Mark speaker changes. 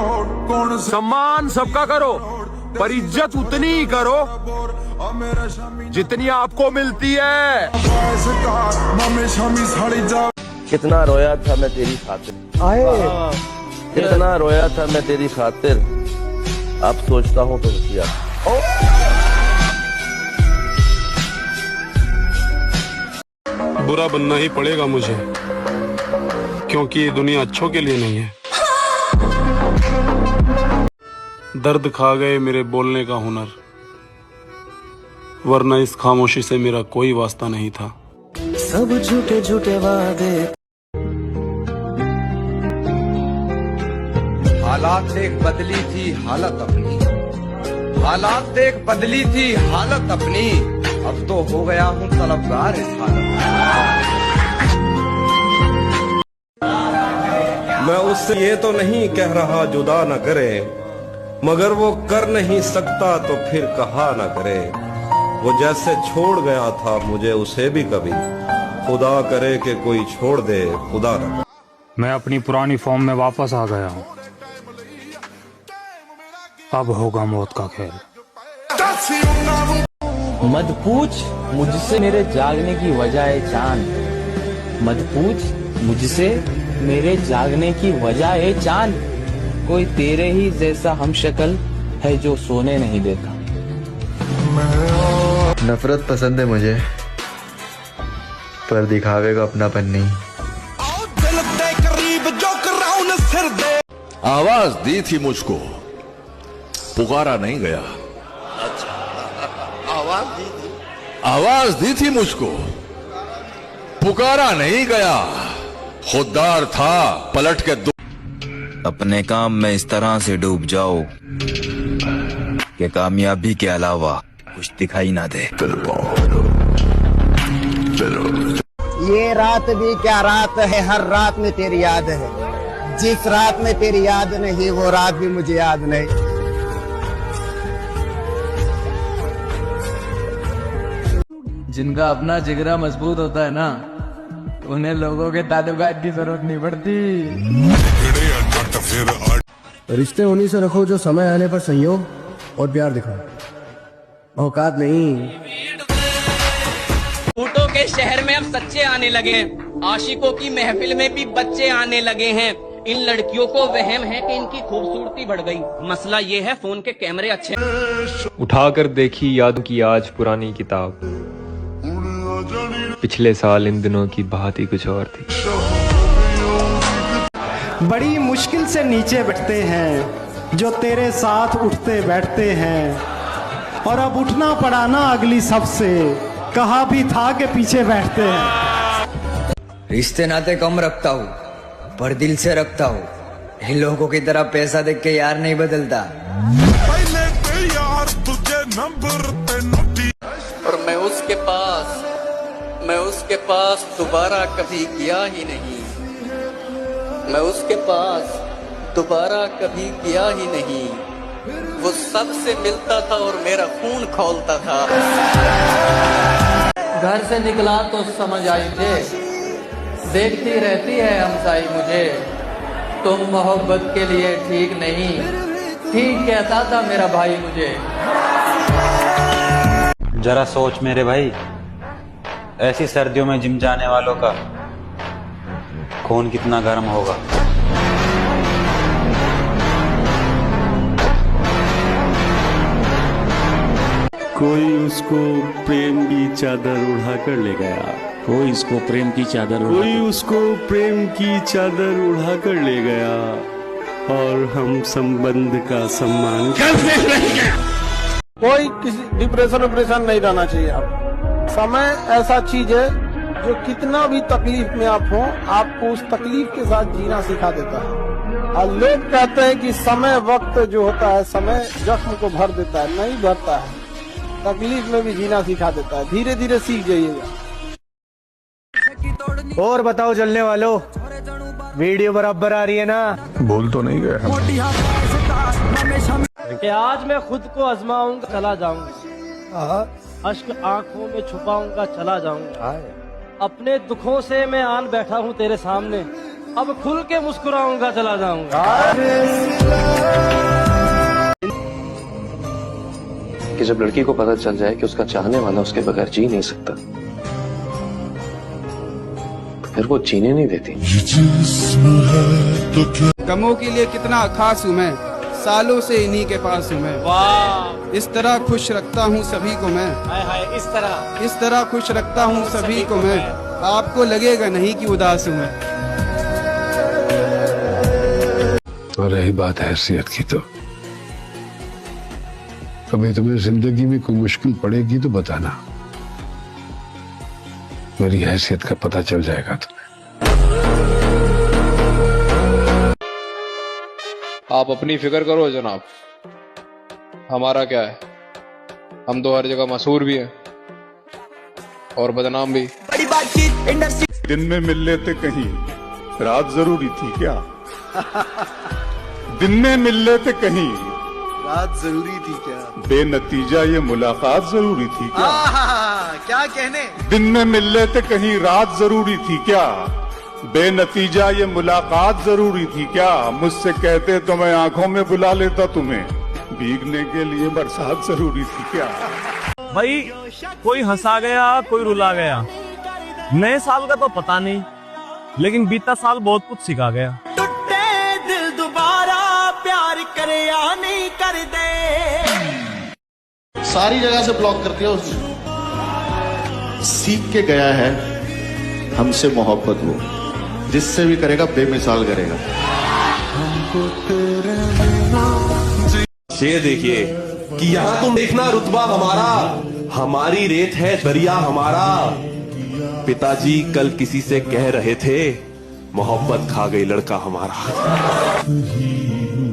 Speaker 1: सम्मान सबका करो, पर इज्जत उतनी ही करो जितनी आपको मिलती है।
Speaker 2: कितना रोया था मैं तेरी खातिर, कितना रोया था मैं तेरी खातिर, अब सोचता हूँ तो होशियार।
Speaker 3: बुरा बनना ही पड़ेगा मुझे, क्योंकि ये दुनिया अच्छों के लिए नहीं है। दर्द खा गए मेरे बोलने का हुनर, वरना इस खामोशी से मेरा कोई वास्ता नहीं था।
Speaker 4: सब झूठे झूठे वादे,
Speaker 5: हालात देख बदली थी हालत अपनी, हालात देख बदली थी हालत अपनी, अब तो हो गया हूँ तलबगार इस हालत में।
Speaker 6: मैं उससे ये तो नहीं कह रहा जुदा न करे, मगर वो कर नहीं सकता तो फिर कहा न करे। वो जैसे छोड़ गया था मुझे उसे भी कभी, खुदा करे कि कोई छोड़ दे खुदा न।
Speaker 7: मैं अपनी पुरानी फॉर्म में वापस आ गया हूँ, अब होगा मौत का खेल।
Speaker 8: मत पूछ मुझसे मेरे जागने की वजह है चांद, मत पूछ मुझसे मेरे जागने की वजह है चांद, कोई तेरे ही जैसा हम शक्ल है जो सोने नहीं देता।
Speaker 9: नफरत पसंद है मुझे, पर दिखावे का अपनापन नहीं।
Speaker 10: आवाज दी थी मुझको, पुकारा नहीं गया। आवाज दी थी मुझको, पुकारा नहीं गया। खुददार था पलट के
Speaker 11: अपने काम में इस तरह से डूब जाओ कि कामयाबी के अलावा कुछ दिखाई ना दे।
Speaker 12: ये रात भी क्या रात है, हर रात में तेरी याद है, जिस रात में तेरी याद नहीं वो रात भी मुझे याद नहीं।
Speaker 8: जिनका अपना जिगरा मजबूत होता है ना, उन्हें लोगों के ताल्लुकात की जरूरत नहीं पड़ती।
Speaker 13: रिश्ते उन्हीं से रखो जो समय आने पर संयोग और प्यार दिखाओ, औकात नहीं।
Speaker 14: झूठों के शहर में अब सच्चे आने लगे, आशिकों की महफिल में भी बच्चे आने लगे हैं। इन लड़कियों को वहम है कि इनकी खूबसूरती बढ़ गई, मसला ये है फोन के कैमरे अच्छे।
Speaker 15: उठाकर देखी यादों की आज पुरानी किताब, पिछले साल इन दिनों की बात ही कुछ और थी।
Speaker 16: बड़ी मुश्किल से नीचे बैठते हैं जो तेरे साथ उठते बैठते हैं, और अब उठना पड़ा ना अगली सबसे, कहा भी था कि पीछे बैठते हैं।
Speaker 8: रिश्ते नाते कम रखता हूँ पर दिल से रखता हूँ, इन लोगों की तरह पैसा देख के यार नहीं बदलता।
Speaker 17: पहले ते यार तुझे नंबर पे नोटी,
Speaker 14: और मैं उसके पास दोबारा कभी गया ही नहीं, मैं उसके पास दोबारा कभी गया ही नहीं। वो सबसे मिलता था और मेरा खून खौलता था। घर से निकला तो समझ आई थे, देखती रहती है हमसाई मुझे, तुम मोहब्बत के लिए ठीक नहीं, ठीक कहता था मेरा भाई मुझे।
Speaker 18: जरा सोच मेरे भाई, ऐसी सर्दियों में जिम जाने वालों का खून कितना गर्म होगा।
Speaker 19: कोई उसको प्रेम की चादर उड़ा कर ले गया,
Speaker 7: कोई उसको प्रेम की चादर
Speaker 19: उड़ा कर ले गया, और हम संबंध का सम्मान करते रहेंगे।
Speaker 20: कोई किसी डिप्रेशन नहीं रहना चाहिए। आप समय ऐसा चीज है जो कितना भी तकलीफ में आप हो, आपको उस तकलीफ के साथ जीना सिखा देता है। और लोग कहते हैं कि समय वक्त जो होता है, समय जख्म को भर देता है, नहीं भरता है, तकलीफ में भी जीना सिखा देता है। धीरे धीरे सीख जाइएगा।
Speaker 13: और बताओ चलने वालों, वीडियो बराबर आ रही है ना?
Speaker 3: बोल तो नहीं गए
Speaker 4: कि आज मैं खुद को आजमाऊंगा, चला जाऊंगा, अश्क आंखों में छुपाऊंगा, चला जाऊंगा। अपने दुखों से मैं आन बैठा हूँ तेरे सामने, अब खुल के मुस्कुराऊंगा चला जाऊंगा।
Speaker 21: कि जब लड़की को पता चल जाए कि उसका चाहने वाला उसके बगैर जी नहीं सकता, तो फिर वो जीने नहीं देती।
Speaker 22: गमों के लिए कितना खास हूँ मैं, सालों से इन्हीं के पास हूँ मैं।
Speaker 4: वाह,
Speaker 22: इस तरह खुश रखता हूँ सभी को मैं,
Speaker 4: हाय हाय, इस तरह
Speaker 22: खुश रखता हूँ सभी को मैं, आपको लगेगा नहीं कि उदास हूँ मैं।
Speaker 23: और रही बात हैसियत की, तो कभी तुम्हें जिंदगी में कोई मुश्किल पड़ेगी तो बताना, मेरी हैसियत का पता चल जाएगा तुम्हें।
Speaker 3: आप अपनी फिक्र करो जनाब, हमारा क्या है, हम तो हर जगह मशहूर भी हैं और बदनाम भी।
Speaker 17: दिन में मिल लेते कहीं, रात जरूरी थी क्या? दिन में मिल लेते कहीं,
Speaker 9: रात जरूरी थी क्या?
Speaker 17: बेनतीजा ये मुलाकात जरूरी थी क्या?
Speaker 9: क्या कहने?
Speaker 17: दिन में मिल लेते कहीं, रात जरूरी थी क्या? बेनतीजा ये मुलाकात जरूरी थी क्या? मुझसे कहते तो मैं आंखों में बुला लेता तुम्हें, भीगने के लिए बरसात जरूरी थी क्या?
Speaker 24: भाई कोई हंसा गया, कोई रुला गया, नए साल का तो पता नहीं, लेकिन बीता साल बहुत कुछ सिखा गया।
Speaker 25: दिल दोबारा प्यार करे या नहीं कर दे,
Speaker 9: सारी जगह से ब्लॉक कर दिया उसने। सीख के गया है हमसे मोहब्बत, वो जिससे भी करेगा बेमिसाल करेगा।
Speaker 6: शेर देखिए कि यहाँ तुम देखना रुतबा हमारा, हमारी रेत है दरिया हमारा। पिताजी कल किसी से कह रहे थे, मोहब्बत खा गई लड़का हमारा।